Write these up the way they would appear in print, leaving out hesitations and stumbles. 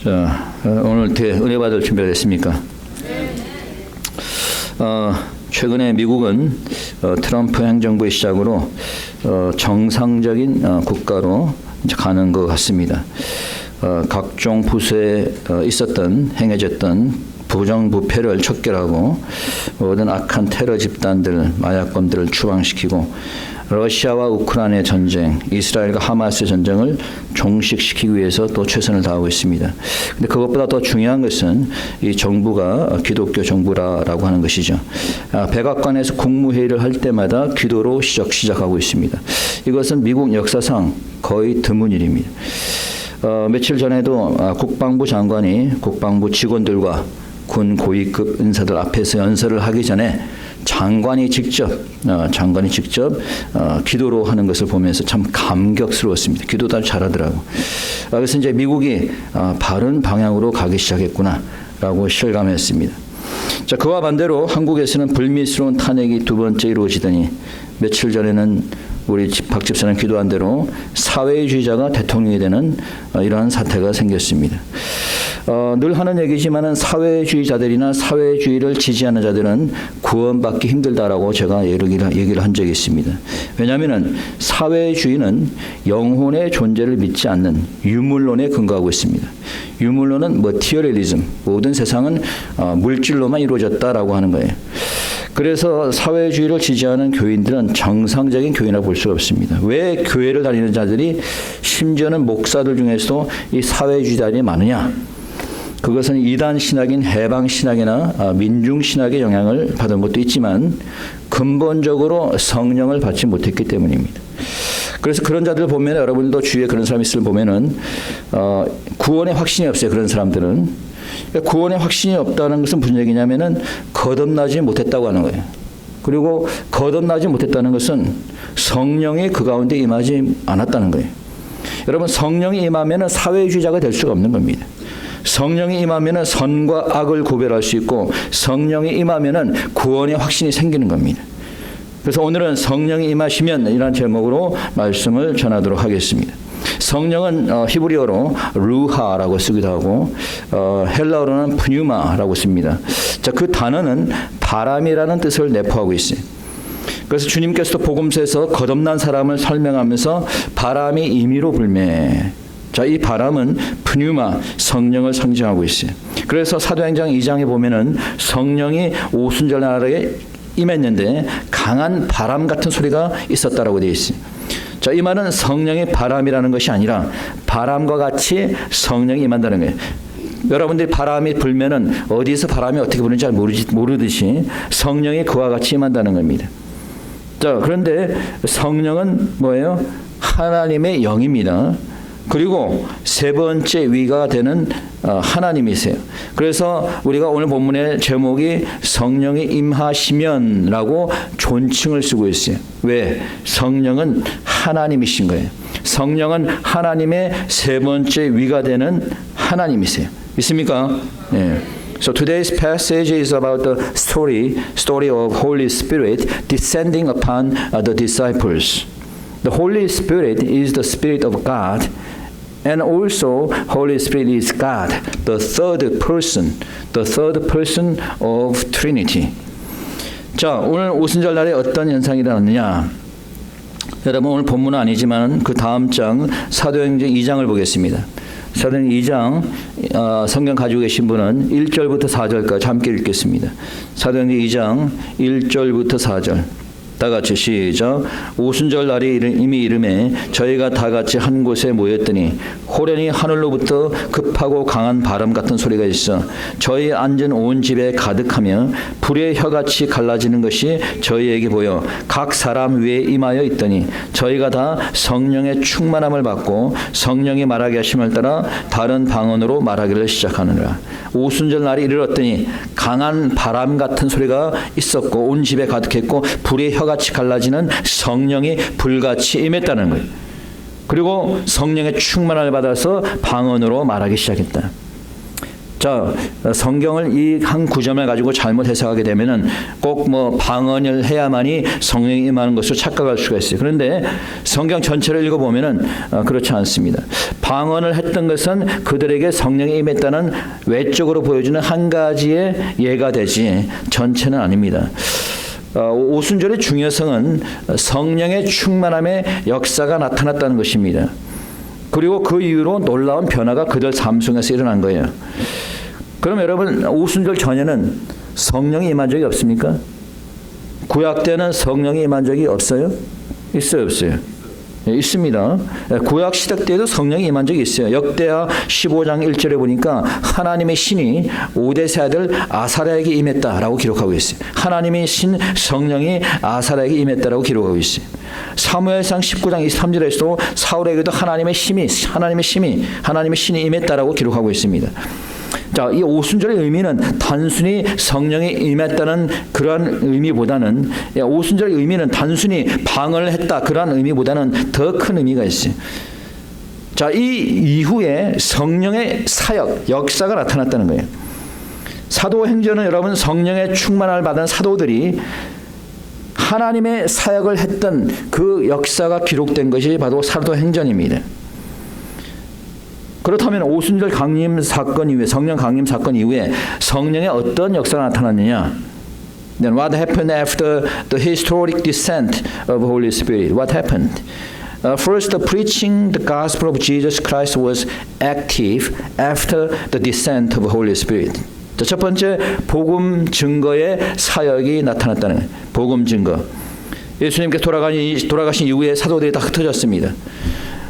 자, 오늘 은혜 받을 준비가 됐습니까? 최근에 미국은 트럼프 행정부의 시작으로 정상적인 국가로 이제 가는 것 같습니다. 각종 부서에 행해졌던 부정부패를 척결하고 모든 악한 테러 집단들, 마약범들을 추방시키고 러시아와 우크라이나의 전쟁, 이스라엘과 하마스의 전쟁을 종식시키기 위해서 또 최선을 다하고 있습니다. 근데 그것보다 더 중요한 것은 이 정부가 기독교 정부라고 하는 것이죠. 백악관에서 국무회의를 할 때마다 기도로 시작하고 있습니다. 이것은 미국 역사상 거의 드문 일입니다. 며칠 전에도 국방부 장관이 국방부 직원들과 군 고위급 인사들 앞에서 연설을 하기 전에 장관이 직접 기도로 하는 것을 보면서 참 감격스러웠습니다. 기도도 아주 잘하더라고. 그래서 이제 미국이 바른 방향으로 가기 시작했구나라고 실감했습니다. 자, 그와 반대로 한국에서는 불미스러운 탄핵이 두 번째 이루어지더니 며칠 전에는 우리 박 집사는 기도한 대로 사회주의자가 대통령이 되는 이러한 사태가 생겼습니다. 늘 하는 얘기지만은 사회주의자들이나 사회주의를 지지하는 자들은 구원받기 힘들다라고 제가 얘기를 한 적이 있습니다. 왜냐하면은 사회주의는 영혼의 존재를 믿지 않는 유물론에 근거하고 있습니다. 유물론은 머티리얼리즘, 모든 세상은 물질로만 이루어졌다라고 하는 거예요. 그래서 사회주의를 지지하는 교인들은 정상적인 교인이라고 볼 수가 없습니다. 왜 교회를 다니는 자들이 심지어는 목사들 중에서도 이 사회주의자들이 많으냐? 그것은 이단 신학인 해방 신학이나 민중 신학의 영향을 받은 것도 있지만 근본적으로 성령을 받지 못했기 때문입니다. 그래서 그런 자들을 보면 여러분도 주위에 그런 사람이 있을 보면은 구원의 확신이 없어요. 그런 사람들은. 구원의 확신이 없다는 것은 무슨 얘기냐면은 거듭나지 못했다고 하는 거예요. 그리고 거듭나지 못했다는 것은 성령이 그 가운데 임하지 않았다는 거예요. 여러분, 성령이 임하면은 사회주의자가 될 수가 없는 겁니다. 성령이 임하면은 선과 악을 구별할 수 있고 성령이 임하면은 구원의 확신이 생기는 겁니다. 그래서 오늘은 성령이 임하시면 이라는 제목으로 말씀을 전하도록 하겠습니다. 성령은 히브리어로 루하라고 쓰기도 하고 헬라어로는 프뉴마라고 씁니다. 자, 그 단어는 바람이라는 뜻을 내포하고 있어요. 그래서 주님께서도 복음서에서 거듭난 사람을 설명하면서 바람이 임의로 불매. 자, 이 바람은 프뉴마, 성령을 상징하고 있어요. 그래서 사도행전 2장에 보면은 성령이 오순절 날에 임했는데 강한 바람 같은 소리가 있었다라고 되어 있어요. 자, 이 말은 성령의 바람이라는 것이 아니라 바람과 같이 성령이 임한다는 거예요. 여러분들이 바람이 불면은 어디서 바람이 어떻게 부는지 잘 모르듯이 성령이 그와 같이 임한다는 겁니다. 자, 그런데 성령은 뭐예요? 하나님의 영입니다. 그리고 세 번째 위가 되는 하나님이세요. 그래서 우리가 오늘 본문의 제목이 성령이 임하시면라고 존칭을 쓰고 있어요. 왜? 성령은 하나님이신 거예요. 성령은 하나님의 세 번째 위가 되는 하나님이세요. 믿습니까? 네. So today's passage is about the story of Holy Spirit descending upon the disciples. The Holy Spirit is the Spirit of God, and also Holy Spirit is God, the third person of Trinity. 자, 오늘 오순절 날에 어떤 현상이 일어났느냐? 여러분, 오늘 본문은 아니지만 그 다음 장 사도행전 2장을 보겠습니다. 사도행전 2장 성경 가지고 계신 분은 1절부터 4절까지 함께 읽겠습니다. 사도행전 2장 1절부터 4절. 다 같이 시작. 오순절 날이 이미 이름에 저희가 다 같이 한 곳에 모였더니 호련히 하늘로부터 급하고 강한 바람 같은 소리가 있어 저희 앉은 온 집에 가득하며 불의 혀같이 갈라지는 것이 저희에게 보여 각 사람 위에 임하여 있더니 저희가 다 성령의 충만함을 받고 성령이 말하게 하심을 따라 다른 방언으로 말하기를 시작하느니라. 오순절 날이 이르렀더니 강한 바람 같은 소리가 있었고 온 집에 가득했고 불의 혀같이 갈라지는 성령이 불같이 임했다는 거예요. 그리고 성령의 충만함을 받아서 방언으로 말하기 시작했다. 자, 성경을 이 한 구절을 가지고 잘못 해석하게 되면은 꼭 뭐 방언을 해야만이 성령이 임하는 것으로 착각할 수가 있어요. 그런데 성경 전체를 읽어보면은 그렇지 않습니다. 방언을 했던 것은 그들에게 성령이 임했다는 외적으로 보여주는 한 가지의 예가 되지 전체는 아닙니다. 오순절의 중요성은 성령의 충만함의 역사가 나타났다는 것입니다. 그리고 그 이후로 놀라운 변화가 그들 삶 속에서 일어난 거예요. 그럼 여러분, 오순절 전에는 성령이 임한 적이 없습니까? 구약 때는 성령이 임한 적이 없어요? 있어요, 없어요? 있습니다. 구약 시대 때도 성령이 임한 적이 있어요. 역대하 15장 1절에 보니까 하나님의 신이 오뎃의 아들 아사랴에게 임했다라고 기록하고 있어요. 하나님의 신 성령이 아사랴에게 임했다라고 기록하고 있어요. 사무엘상 19장 23절에서도 사울에게도 하나님의 신이 임했다라고 기록하고 있습니다. 자, 이 오순절의 의미는 단순히 성령이 임했다는 그러한 의미보다는, 오순절의 의미는 단순히 방언을 했다 그러한 의미보다는 더 큰 의미가 있어요. 자, 이 이후에 성령의 사역, 역사가 나타났다는 거예요. 사도행전은 여러분, 성령의 충만함을 받은 사도들이 하나님의 사역을 했던 그 역사가 기록된 것이 바로 사도행전입니다. 그렇다면 오순절 강림 사건 이후에, 성령 강림 사건 이후에 성령의 어떤 역사가 나타났느냐? Then what happened after the historic descent of Holy Spirit? What happened? First, the preaching the gospel of Jesus Christ was active after the descent of Holy Spirit. 첫 번째, 복음 증거의 사역이 나타났다는 거예요. 복음 증거. 예수님께서 돌아가신 이후에 사도들이 다 흩어졌습니다.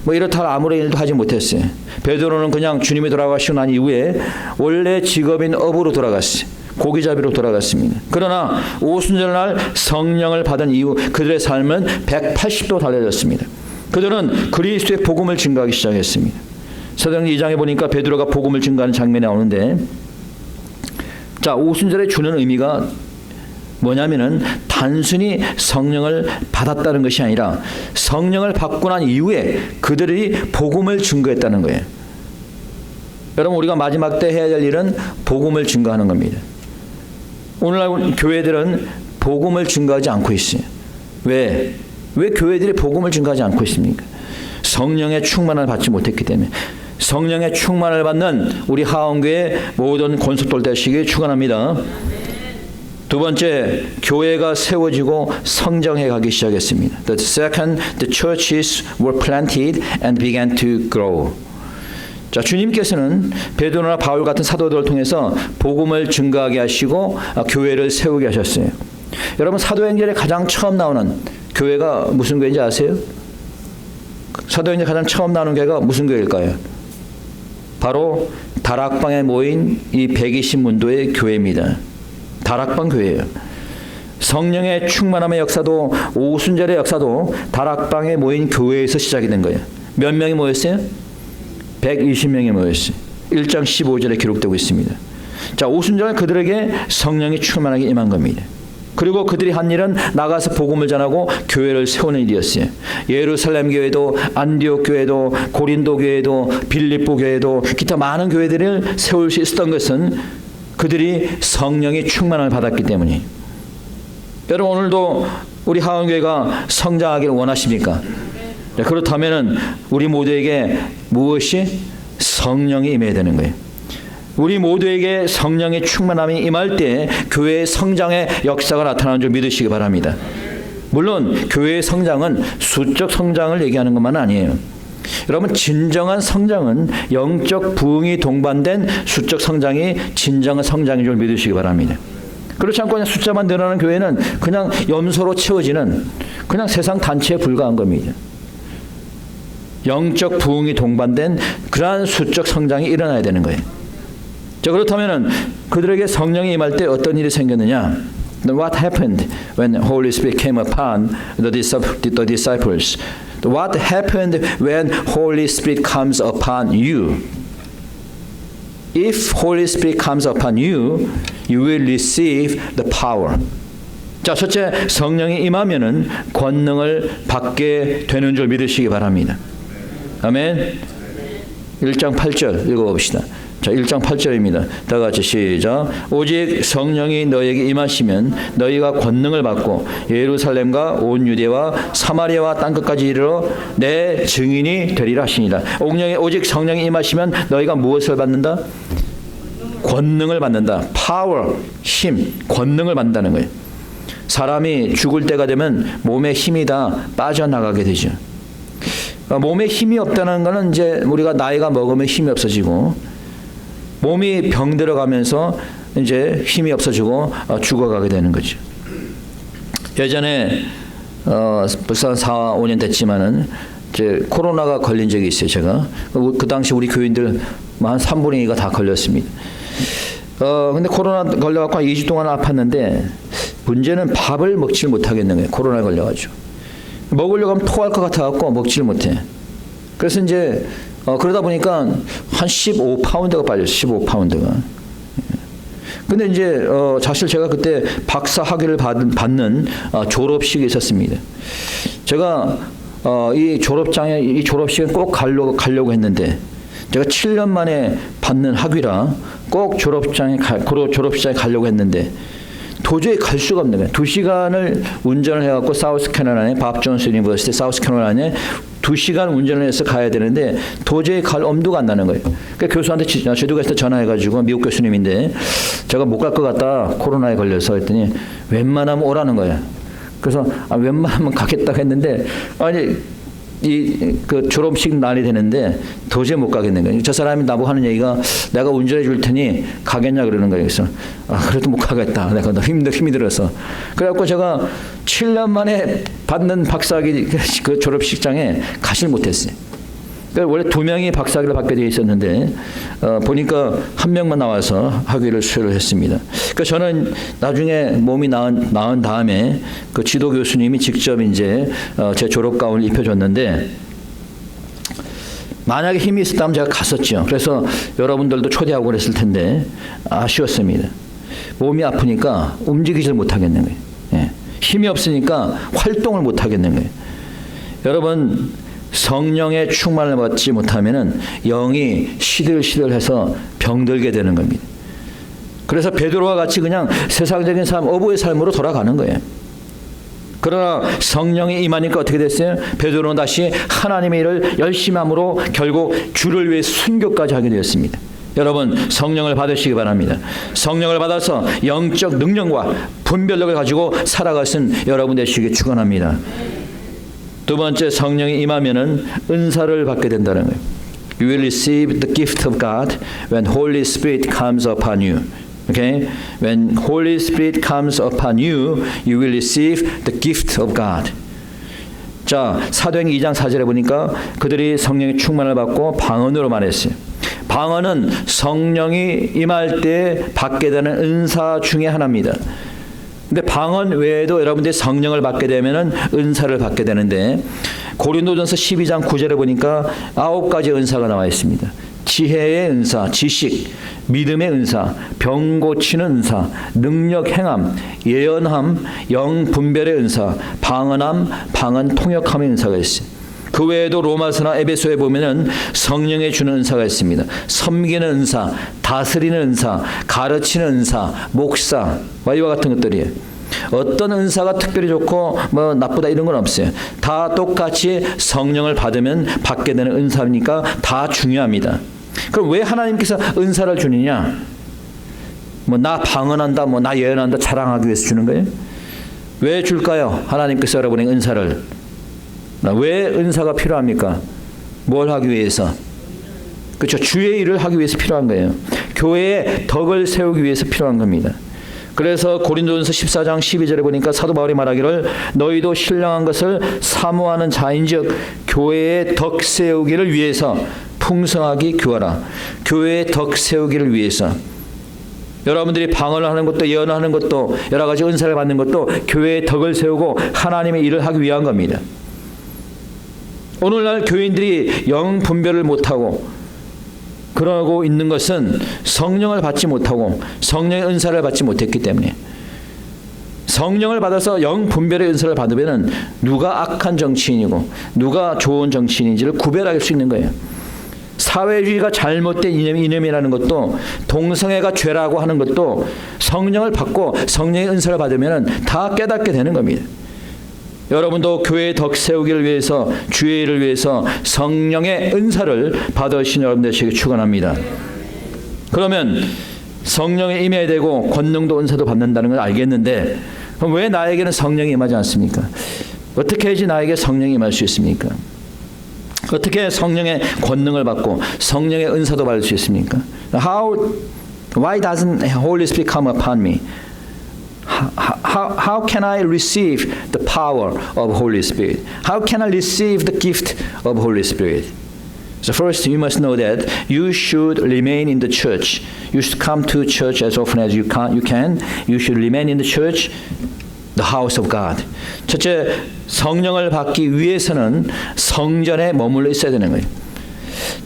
뭐 이렇다 아무런 일도 하지 못했어요. 베드로는 그냥 주님이 돌아가시고 난 이후에 원래 직업인 업으로 돌아갔어요. 고기잡이로 돌아갔습니다. 그러나 오순절날 성령을 받은 이후 그들의 삶은 180도 달라졌습니다. 그들은 그리스도의 복음을 증거하기 시작했습니다. 사도행전 2장에 보니까 베드로가 복음을 증거하는 장면이 나오는데, 자, 오순절에 주는 의미가 뭐냐면은 단순히 성령을 받았다는 것이 아니라 성령을 받고 난 이후에 그들이 복음을 증거했다는 거예요. 여러분, 우리가 마지막 때 해야 될 일은 복음을 증거하는 겁니다. 오늘날 교회들은 복음을 증거하지 않고 있어요. 왜 교회들이 복음을 증거하지 않고 있습니까? 성령의 충만을 받지 못했기 때문에. 성령의 충만을 받는 우리 하원교회 모든 권속들 되시길 축원합니다. 두 번째, 교회가 세워지고 성장해 가기 시작했습니다. The second, the churches were planted and began to grow. 자, 주님께서는 베드로나 바울 같은 사도들을 통해서 복음을 증거하게 하시고 교회를 세우게 하셨어요. 여러분, 사도행전에 가장 처음 나오는 교회가 무슨 교회인지 아세요? 사도행전에 가장 처음 나오는 교회가 무슨 교회일까요? 바로 다락방에 모인 이 120문도의 교회입니다. 다락방 교회예요. 성령의 충만함의 역사도, 오순절의 역사도 다락방에 모인 교회에서 시작이 된 거예요. 몇 명이 모였어요? 120명이 모였어요. 1장 15절에 기록되고 있습니다. 자, 오순절은 그들에게 성령이 충만하게 임한 겁니다. 그리고 그들이 한 일은 나가서 복음을 전하고 교회를 세우는 일이었어요. 예루살렘 교회도, 안디옥 교회도, 고린도 교회도, 빌립보 교회도, 기타 많은 교회들을 세울 수 있었던 것은 그들이 성령의 충만함을 받았기 때문이에요. 여러분, 오늘도 우리 하원교회가 성장하기를 원하십니까? 네, 그렇다면 우리 모두에게 무엇이? 성령이 임해야 되는 거예요. 우리 모두에게 성령의 충만함이 임할 때 교회의 성장의 역사가 나타나는 줄 믿으시기 바랍니다. 물론 교회의 성장은 수적 성장을 얘기하는 것만 아니에요. 여러분, 진정한 성장은 영적 부흥이 동반된 수적 성장이 진정한 성장인 줄 믿으시기 바랍니다. 그렇지 않고 그냥 숫자만 늘어나는 교회는 그냥 염소로 채워지는 그냥 세상 단체에 불과한 겁니다. 영적 부흥이 동반된 그러한 수적 성장이 일어나야 되는 거예요. 자, 그렇다면 그들에게 성령이 임할 때 어떤 일이 생겼느냐? What happened when Holy Spirit came upon the disciples? What happened when Holy Spirit comes upon you? If Holy Spirit comes upon you, you will receive the power. 자, 첫째, 성령이 임하면은 권능을 받게 되는 줄 믿으시기 바랍니다. 아멘. 1장 8절 읽어봅시다. 자, 1장 8절입니다. 다 같이 시작. 오직 성령이 너에게 임하시면 너희가 권능을 받고 예루살렘과 온 유대와 사마리아와 땅끝까지 이르러 내 증인이 되리라 하시니라. 오직 성령이 임하시면 너희가 무엇을 받는다? 권능을 받는다. 파워, 힘, 권능을 받는다는 거예요. 사람이 죽을 때가 되면 몸의 힘이 다 빠져나가게 되죠. 몸에 힘이 없다는 것은 이제 우리가 나이가 먹으면 힘이 없어지고 몸이 병들어가면서 이제 힘이 없어지고 죽어가게 되는 거죠. 예전에 벌써 한 4, 5년 됐지만은 이제 코로나가 걸린 적이 있어요. 제가 그 당시 우리 교인들 한 3분의 2가 다 걸렸습니다. 근데 코로나 걸려갖고 한 2주 동안 아팠는데 문제는 밥을 먹질 못하겠는 거예요. 코로나에 걸려가지고 먹으려고 하면 토할 것 같아갖고 먹질 못해. 그래서 이제 그러다 보니까 한 15파운드가 빠졌어요. 15파운드가. 근데 이제 사실 제가 그때 박사 학위를 받는 졸업식이 있었습니다. 제가 이 졸업식에 꼭 가려고 했는데 제가 7년 만에 받는 학위라 꼭 졸업식장에 가려고 했는데 도저히 갈 수가 없는 거예요. 2시간을 운전을 해갖고 사우스캐롤라이나의 밥 존스 유니버시티 사우스캐롤라이나에 2시간 운전을 해서 가야 되는데 도저히 갈 엄두가 안 나는 거예요. 그러니까 교수한테 제주도에서 전화해가지고 미국 교수님인데 제가 못 갈 것 같다 코로나에 걸려서 했더니 웬만하면 오라는 거예요. 그래서 웬만하면 가겠다고 했는데 아니 그 졸업식 날이 되는데 도저히 못 가겠는 거예요. 저 사람이 나보고 하는 얘기가 내가 운전해 줄 테니 가겠냐 그러는 거예요. 그래서 그래도 못 가겠다. 내가 너무 힘이 들어서. 그래갖고 제가 7년 만에 받는 박사학위 그 졸업식장에 가실 못했어요. 그러니까 원래 2명이 박사학위를 받게 되어 있었는데 보니까 1명만 나와서 학위를 수여를 했습니다. 그러니까 저는 나중에 몸이 나은 다음에 그 지도 교수님이 직접 이제 제 졸업 가운을 입혀줬는데 만약에 힘이 있었다면 제가 갔었죠. 그래서 여러분들도 초대하고 그랬을 텐데 아쉬웠습니다. 몸이 아프니까 움직이질 못하겠는 거예요. 예. 힘이 없으니까 활동을 못하겠는 거예요. 여러분 성령의 충만을 받지 못하면은 영이 시들시들해서 병들게 되는 겁니다. 그래서 베드로와 같이 그냥 세상적인 삶, 어부의 삶으로 돌아가는 거예요. 그러나 성령이 임하니까 어떻게 됐어요? 베드로는 다시 하나님의 일을 열심히 함으로 결국 주를 위해 순교까지 하게 되었습니다. 여러분 성령을 받으시기 바랍니다. 성령을 받아서 영적 능력과 분별력을 가지고 살아가신 여러분 되시기 축원합니다. 두 번째, 성령이 임하면은 은사를 받게 된다는 거예요. You will receive the gift of God when Holy Spirit comes upon you. Okay? When Holy Spirit comes upon you, you will receive the gift of God. 자, 사도행전 2장 4절에 보니까 그들이 성령의 충만을 받고 방언으로 말했어요. 방언은 성령이 임할 때 받게 되는 은사 중에 하나입니다. 근데 방언 외에도 여러분들이 성령을 받게 되면은 은사를 받게 되는데 고린도전서 12장 9절에 보니까 9가지 은사가 나와 있습니다. 지혜의 은사, 지식, 믿음의 은사, 병 고치는 은사, 능력 행함, 예언함, 영 분별의 은사, 방언함, 방언 통역함의 은사가 있어요. 그 외에도 로마서나 에베소에 보면은 성령의 주는 은사가 있습니다. 섬기는 은사, 다스리는 은사, 가르치는 은사, 목사, 이와 같은 것들이에요. 어떤 은사가 특별히 좋고 뭐 나쁘다 이런 건 없어요. 다 똑같이 성령을 받으면 받게 되는 은사니까 다 중요합니다. 그럼 왜 하나님께서 은사를 주느냐? 뭐 나 방언한다, 뭐 나 예언한다 자랑하기 위해서 주는 거예요? 왜 줄까요? 하나님께서 여러분의 은사를. 왜 은사가 필요합니까? 뭘 하기 위해서? 그렇죠. 주의 일을 하기 위해서 필요한 거예요. 교회의 덕을 세우기 위해서 필요한 겁니다. 그래서 고린도전서 14장 12절에 보니까 사도 바울이 말하기를 너희도 신령한 것을 사모하는 자인즉 교회의 덕 세우기를 위해서 풍성하게 교하라. 교회의 덕 세우기를 위해서. 여러분들이 방언을 하는 것도 예언하는 것도 여러 가지 은사를 받는 것도 교회의 덕을 세우고 하나님의 일을 하기 위한 겁니다. 오늘날 교인들이 영 분별을 못하고 그러고 있는 것은 성령을 받지 못하고 성령의 은사를 받지 못했기 때문에 성령을 받아서 영 분별의 은사를 받으면 누가 악한 정치인이고 누가 좋은 정치인인지를 구별할 수 있는 거예요. 사회주의가 잘못된 이념이라는 것도, 동성애가 죄라고 하는 것도 성령을 받고 성령의 은사를 받으면 다 깨닫게 되는 겁니다. 여러분도 교회의 덕 세우기를 위해서, 주의 일을 위해서 성령의 은사를 받으신 여러분 되시길 축원합니다. 그러면 성령에 임해야 되고 권능도 은사도 받는다는 걸 알겠는데, 그럼 왜 나에게는 성령이 임하지 않습니까? 어떻게 해야지 나에게 성령이 임할 수 있습니까? 어떻게 성령의 권능을 받고 성령의 은사도 받을 수 있습니까? Why doesn't Holy Spirit come upon me? How can I receive the power of Holy Spirit? How can I receive the gift of Holy Spirit? So first, you must know that you should remain in the church. You should come to church as often as you can. You should remain in the church, the house of God. 첫째, 성령을 받기 위해서는 성전에 머물러 있어야 되는 거예요.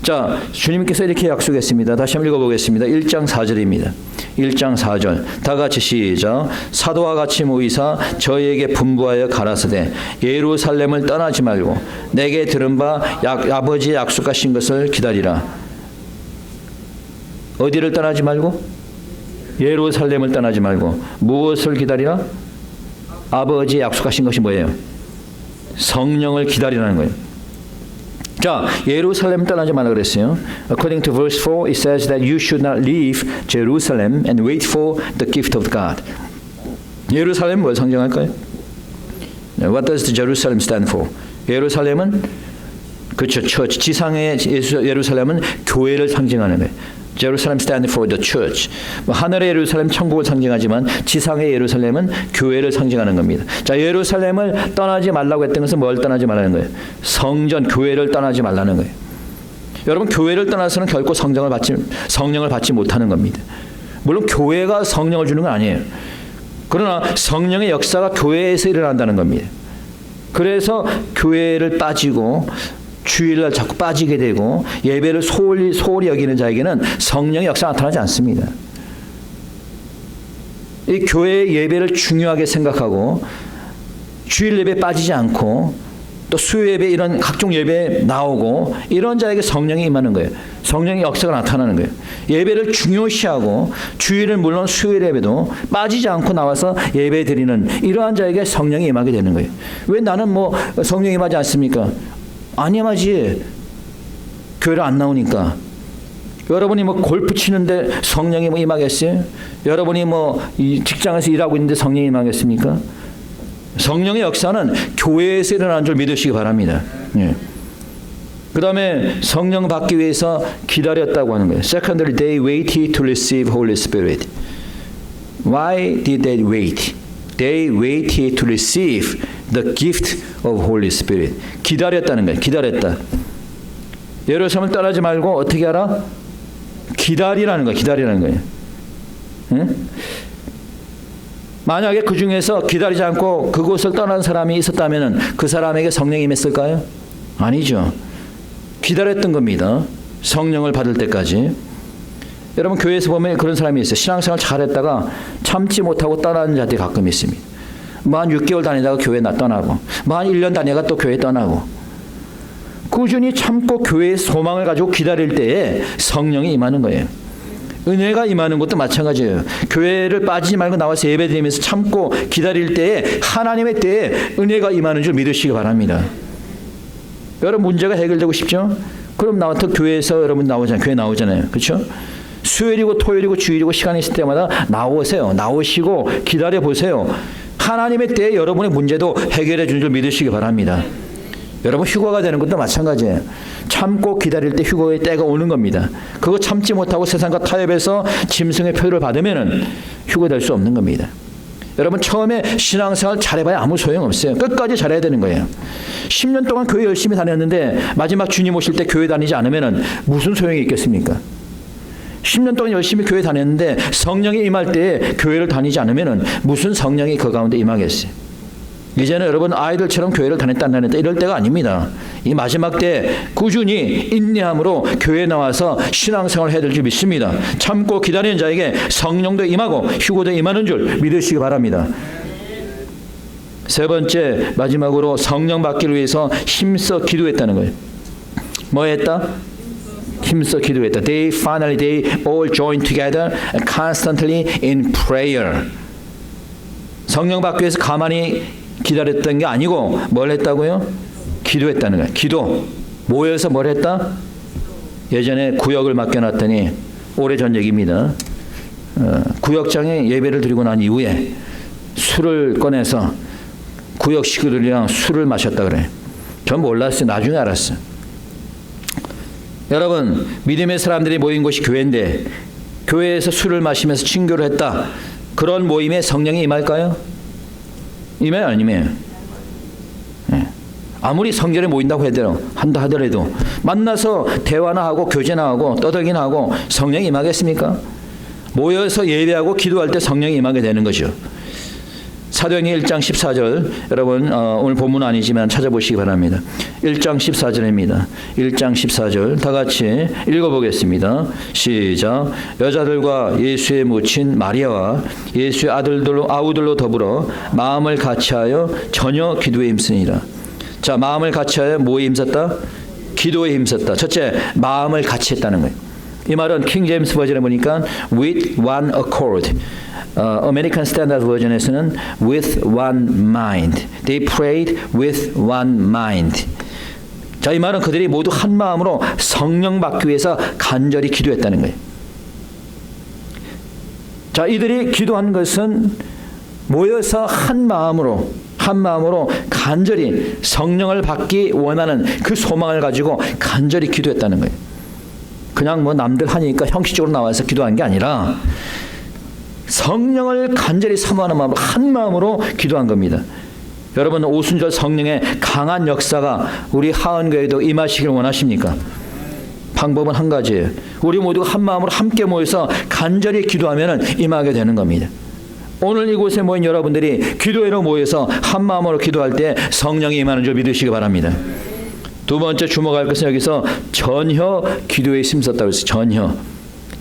자, 주님께서 이렇게 약속했습니다. 다시 한번 읽어보겠습니다. 1장 4절입니다. 1장 4절 다 같이 시작. 사도와 같이 모이사 저희에게 분부하여 가라사대 예루살렘을 떠나지 말고 내게 들은 바 아버지의 약속하신 것을 기다리라. 어디를 떠나지 말고? 예루살렘을 떠나지 말고 무엇을 기다리라? 아버지의 약속하신 것이 뭐예요? 성령을 기다리라는 거예요. 자, 예루살렘 떠나지 말라 그랬어요. According to verse 4, it says that you should not leave Jerusalem and wait for the gift of God. 예루살렘 뭘 상징할까요? What does the Jerusalem stand for? 예루살렘은 그렇죠, church. 지상의 예루살렘은 교회를 상징하는 거예요. Jerusalem stands for the church. 하늘의 예루살렘 천국을 상징하지만 지상의 예루살렘은 교회를 상징하는 겁니다. 자, 예루살렘을 떠나지 말라고 했던 것은 뭘 떠나지 말라는 거예요? 성전, 교회를 떠나지 말라는 거예요. 여러분, 교회를 떠나서는 결코 성령을 받지 못하는 겁니다. 물론 교회가 성령을 주는 건 아니에요. 그러나 성령의 역사가 교회에서 일어난다는 겁니다. 그래서 교회를 빠지고 주일날 자꾸 빠지게 되고 예배를 소홀히 여기는 자에게는 성령의 역사가 나타나지 않습니다. 이 교회의 예배를 중요하게 생각하고 주일 예배에 빠지지 않고 또 수요 예배 이런 각종 예배에 나오고 이런 자에게 성령이 임하는 거예요. 성령의 역사가 나타나는 거예요. 예배를 중요시하고 주일은 물론 수요일 예배도 빠지지 않고 나와서 예배 드리는 이러한 자에게 성령이 임하게 되는 거예요. 왜 나는 뭐 성령이 임하지 않습니까? 아니야지. 교회를 안 나오니까. 여러분이 뭐 골프 치는데 성령이 뭐 임하겠어요? 여러분이 뭐 이 직장에서 일하고 있는데 성령이 임하겠습니까? 성령의 역사는 교회에서 일어나는 줄 믿으시기 바랍니다. 예. 그 다음에 성령 받기 위해서 기다렸다고 하는 거예요. Secondly, they waited to receive Holy Spirit. Why did they wait? They waited to receive the gift of Holy Spirit. 기다렸다는 거예요. 기다렸다. 예루살렘을 떠나지 말고 어떻게 하라? 기다리라는 거예요. 기다리라는 거예요. 응? 만약에 그 중에서 기다리지 않고 그곳을 떠난 사람이 있었다면 그 사람에게 성령이 임했을까요? 아니죠. 기다렸던 겁니다. 성령을 받을 때까지. 여러분, 교회에서 보면 그런 사람이 있어요. 신앙생활 잘했다가 참지 못하고 떠나는 자들이 가끔 있습니다. 뭐 한 6개월 다니다가 교회 떠나고 뭐 한 1년 다니다가 또 교회 떠나고 꾸준히 참고 교회의 소망을 가지고 기다릴 때에 성령이 임하는 거예요. 은혜가 임하는 것도 마찬가지예요. 교회를 빠지지 말고 나와서 예배드리면서 참고 기다릴 때에 하나님의 때에 은혜가 임하는 줄 믿으시기 바랍니다. 여러분, 문제가 해결되고 싶죠? 그럼 나와서 교회에서 여러분 나오잖아요. 교회 나오잖아요. 그렇죠? 수요일이고 토요일이고 주일이고 시간이 있을 때마다 나오세요. 나오시고 기다려 보세요. 하나님의 때에 여러분의 문제도 해결해 주는 줄 믿으시기 바랍니다. 여러분, 휴가가 되는 것도 마찬가지예요. 참고 기다릴 때 휴가의 때가 오는 겁니다. 그거 참지 못하고 세상과 타협해서 짐승의 표를 받으면 휴가 될 수 없는 겁니다. 여러분, 처음에 신앙생활 잘해봐야 아무 소용없어요. 끝까지 잘해야 되는 거예요. 10년 동안 교회 열심히 다녔는데 마지막 주님 오실 때 교회 다니지 않으면 무슨 소용이 있겠습니까? 10년 동안 열심히 교회 다녔는데 성령이 임할 때 교회를 다니지 않으면 무슨 성령이 그 가운데 임하겠어요? 이제는 여러분, 아이들처럼 교회를 다녔다 안 다녔다 이럴 때가 아닙니다. 이 마지막 때 꾸준히 인내함으로 교회에 나와서 신앙생활을 해야 될 줄 믿습니다. 참고 기다리는 자에게 성령도 임하고 휴고도 임하는 줄 믿으시기 바랍니다. 세 번째, 마지막으로 성령 받기를 위해서 힘써 기도했다는 거예요. 뭐 했다? 힘써 기도했다. They all joined together constantly in prayer. 성령 받기 위해서 가만히 기다렸던 게 아니고 뭘 했다고요? 기도했다는 거예요. 기도. 모여서 뭘 했다? 예전에 구역을 맡겨놨더니 오래전 얘기입니다. 구역장에 예배를 드리고 난 이후에 술을 꺼내서 구역 식구들이랑 술을 마셨다 그래. 전 몰랐어요. 나중에 알았어요. 여러분, 믿음의 사람들이 모인 곳이 교회인데 교회에서 술을 마시면서 친교를 했다. 그런 모임에 성령이 임할까요? 임해요, 안 임해요? 네. 아무리 성전에 모인다고 한다 하더라도 만나서 대화나 하고 교제나 하고 떠들기나 하고 성령이 임하겠습니까? 모여서 예배하고 기도할 때 성령이 임하게 되는 거죠. 사도행전 1장 14절 여러분 오늘 본문 아니지만 찾아보시기 바랍니다. 1장 14절입니다. 1장 14절 다 같이 읽어보겠습니다. 시작. 여자들과 예수의 모친 마리아와 예수의 아우들로 더불어 마음을 같이하여 전혀 기도에 힘쓰니라. 자, 마음을 같이하여 뭐에 힘썼다? 기도에 힘썼다. 첫째, 마음을 같이 했다는 거예요. 이 말은 킹 제임스 버전에 보니까 with one accord. 아메리칸 스탠다드 버전에서는 with one mind. They prayed with one mind. 자, 이 말은 그들이 모두 한 마음으로 성령 받기 위해서 간절히 기도했다는 거예요. 자, 이들이 기도한 것은 모여서 한 마음으로 간절히 성령을 받기 원하는 그 소망을 가지고 간절히 기도했다는 거예요. 그냥 뭐 남들 하니까 형식적으로 나와서 기도한 게 아니라 성령을 간절히 사모하는 마음으로 한 마음으로 기도한 겁니다. 여러분, 오순절 성령의 강한 역사가 우리 하은교회도 임하시길 원하십니까? 방법은 한 가지예요. 우리 모두가 한 마음으로 함께 모여서 간절히 기도하면 임하게 되는 겁니다. 오늘 이곳에 모인 여러분들이 기도회로 모여서 한 마음으로 기도할 때 성령이 임하는 줄 믿으시기 바랍니다. 두 번째 주목할 것은 여기서 전혀 기도에 힘썼다고 했어요. 전혀.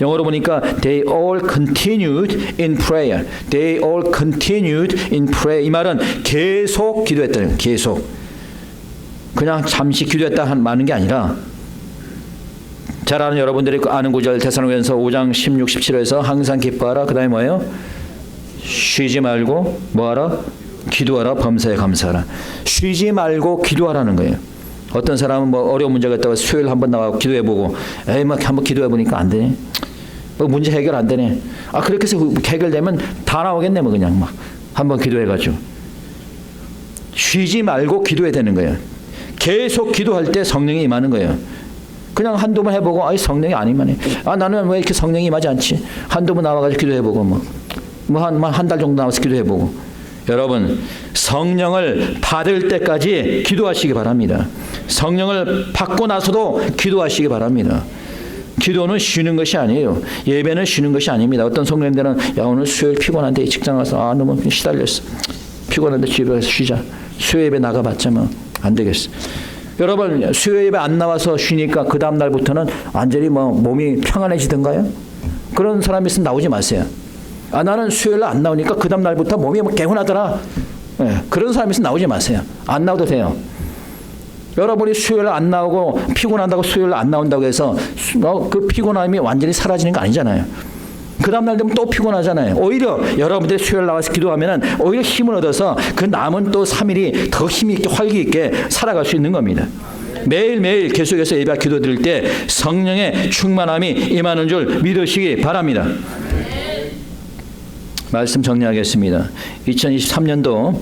영어로 보니까 they all continued in prayer. They all continued in prayer. 이 말은 계속 기도했다는 거예요. 계속. 그냥 잠시 기도했다 많은 게 아니라 잘 아는 여러분들이 아는 구절 데살로니가전서 5장 16, 17에서 항상 기뻐하라. 그 다음에 뭐예요? 쉬지 말고 뭐하라? 기도하라. 범사에 감사하라. 쉬지 말고 기도하라는 거예요. 어떤 사람은 뭐 어려운 문제가 있다고 수요일 한번 나와서 기도해보고 에이 막 한번 기도해보니까 안 되네. 문제 해결 안 되네. 아, 그렇게 해서 해결되면 다 나오겠네. 뭐 그냥 막 한번 기도해가지고 쉬지 말고 기도해야 되는 거예요. 계속 기도할 때 성령이 임하는 거예요. 그냥 한두 번 해보고 아이 성령이 안 임하네. 아, 나는 왜 이렇게 성령이 임하지 않지? 한두 번 나와가지고 기도해보고 뭐 한 달 정도 나와서 기도해보고. 여러분, 성령을 받을 때까지 기도하시기 바랍니다. 성령을 받고 나서도 기도하시기 바랍니다. 기도는 쉬는 것이 아니에요. 예배는 쉬는 것이 아닙니다. 어떤 성도님들은 야, 오늘 수요일 피곤한데 직장 가서 너무 시달렸어. 피곤한데 집에 가서 쉬자. 수요 예배 나가봤자 뭐 안 되겠어. 여러분, 수요 예배 안 나와서 쉬니까 그 다음 날부터는 완전히 뭐 몸이 평안해지던가요? 그런 사람이 있으면 나오지 마세요. 나는 수요일 안 나오니까 그 다음 날부터 몸이 뭐 개운하더라. 그런 사람이 있으면 나오지 마세요. 안 나와도 돼요. 여러분이 수요일 안 나오고 피곤한다고 수요일 안 나온다고 해서 그 피곤함이 완전히 사라지는 거 아니잖아요. 그 다음 날 되면 또 피곤하잖아요. 오히려 여러분들이 수요일 나와서 기도하면 오히려 힘을 얻어서 그 남은 또 3일이 더 힘이 있게 활기 있게 살아갈 수 있는 겁니다. 매일매일 계속해서 예배 기도 드릴 때 성령의 충만함이 임하는 줄 믿으시기 바랍니다. 말씀 정리하겠습니다. 2023년도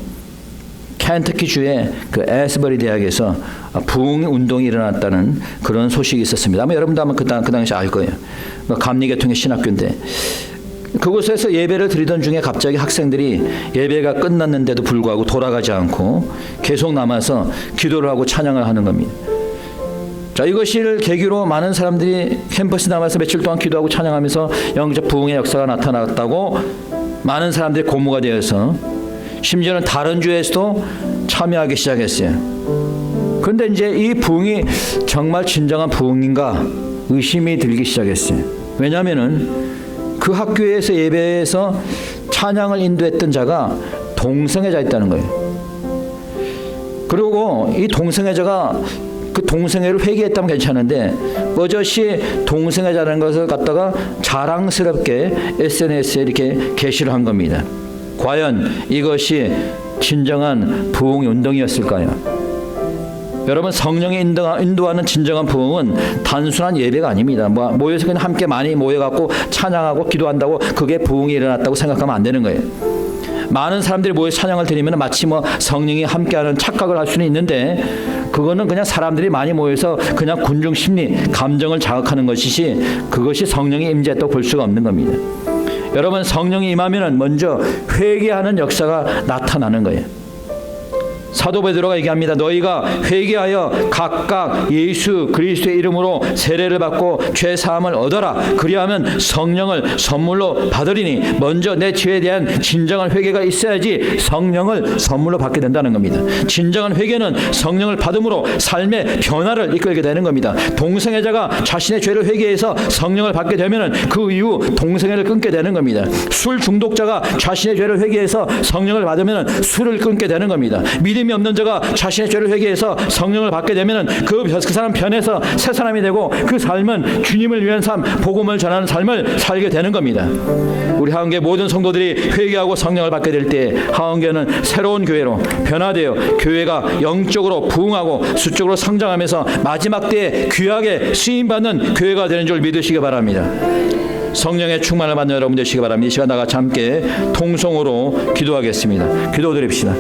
켄터키 주의 그 에스버리 대학에서 부흥 운동이 일어났다는 그런 소식이 있었습니다. 아마 여러분도 아마 그 당시 알 거예요. 감리계통의 신학교인데 그곳에서 예배를 드리던 중에 갑자기 학생들이 예배가 끝났는데도 불구하고 돌아가지 않고 계속 남아서 기도를 하고 찬양을 하는 겁니다. 자, 이것을 계기로 많은 사람들이 캠퍼스에 남아서 며칠 동안 기도하고 찬양하면서 영적 부흥의 역사가 나타났다고 많은 사람들이 고무가 되어서 심지어는 다른 주에서도 참여하기 시작했어요. 그런데 이제 이 부흥이 정말 진정한 부흥인가 의심이 들기 시작했어요. 왜냐하면은 그 학교에서 예배에서 찬양을 인도했던 자가 동성애자 있다는 거예요. 그리고 이 동성애자가 그 동성애를 회개했다면 괜찮은데 버젓이 동성애자라는 것을 갖다가 자랑스럽게 SNS에 이렇게 게시를 한 겁니다. 과연 이것이 진정한 부흥 운동이었을까요? 여러분, 성령이 인도하는 진정한 부흥은 단순한 예배가 아닙니다. 모여서 그냥 함께 많이 모여갖고 찬양하고 기도한다고 그게 부흥이 일어났다고 생각하면 안 되는 거예요. 많은 사람들이 모여 찬양을 드리면 마치 성령이 함께하는 착각을 할 수는 있는데 그거는 그냥 사람들이 많이 모여서 그냥 군중 심리, 감정을 자극하는 것이지 그것이 성령의 임재했다고 볼 수가 없는 겁니다. 여러분, 성령이 임하면 먼저 회개하는 역사가 나타나는 거예요. 사도 베드로가 얘기합니다. 너희가 회개하여 각각 예수 그리스도의 이름으로 세례를 받고 죄 사함을 얻어라. 그리하면 성령을 선물로 받으리니 먼저 내 죄에 대한 진정한 회개가 있어야지 성령을 선물로 받게 된다는 겁니다. 진정한 회개는 성령을 받음으로 삶의 변화를 이끌게 되는 겁니다. 동성애자가 자신의 죄를 회개해서 성령을 받게 되면 그 이후 동성애를 끊게 되는 겁니다. 술 중독자가 자신의 죄를 회개해서 성령을 받으면 술을 끊게 되는 겁니다. 믿음이 없는 자가 자신의 죄를 회개해서 성령을 받게 되면 그 사람 변해서 새 사람이 되고 그 삶은 주님을 위한 삶, 복음을 전하는 삶을 살게 되는 겁니다. 우리 하은교회 모든 성도들이 회개하고 성령을 받게 될 때 하은교회는 새로운 교회로 변화되어 교회가 영적으로 부흥하고 수적으로 성장하면서 마지막 때에 귀하게 쓰임받는 교회가 되는 줄 믿으시기 바랍니다. 성령의 충만을 받는 여러분 되시기 바랍니다. 이 시간 다 같이 함께 통성으로 기도하겠습니다. 기도드립시다.